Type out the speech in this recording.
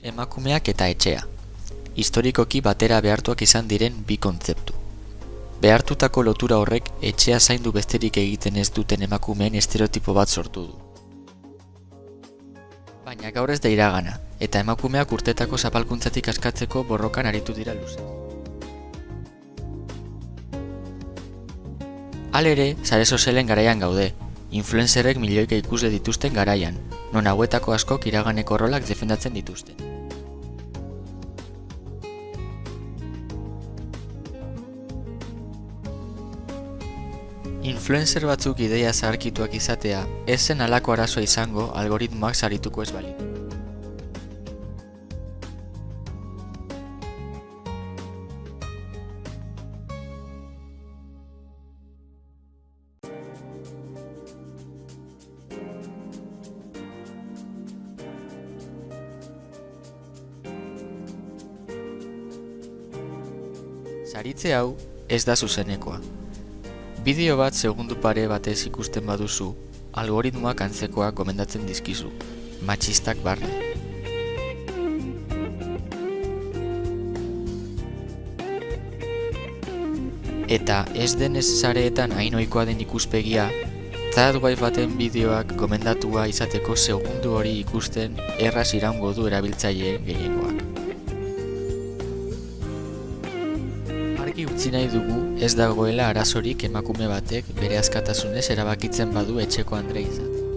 Emakumeak eta etxea. Historikoki batera behartuak izan diren bi kontzeptu. Behartutako lotura horrek etxea zaindu besterik egiten ez duten emakumeen estereotipo bat sortu du. Baina gaur ez da iragana, eta emakumeak urtetako zapalkuntzatik askatzeko borrokan aritu dira luze. Halere, sare sozialen garaian gaude, influencerrek milioika ikusle dituzten garaian, non hauetako askok iraganeko rolak defendatzen dituzten. Influencer batzuk ideia zaharkituak izatea, ez zen halako arazoa izango algoritmoak sarituko ez balitu. Saritze hau ez da zuzenekoa. Bideo bat segundu pare batez ikusten baduzu, algoritmoak antzekoak gomendatzen dizkizu, matxistak barne. Eta ez denez sareetan hain ohikoa den ikuspegia, third wife baten bideoak gomendatua izateko segundu hori ikusten erraz iraungo du erabiltzaileen gehiengoak. Argi utzi nahi dugu ez dagoela arazorik emakume batek bere askatasunez erabakitzen badu etxeko andre izan.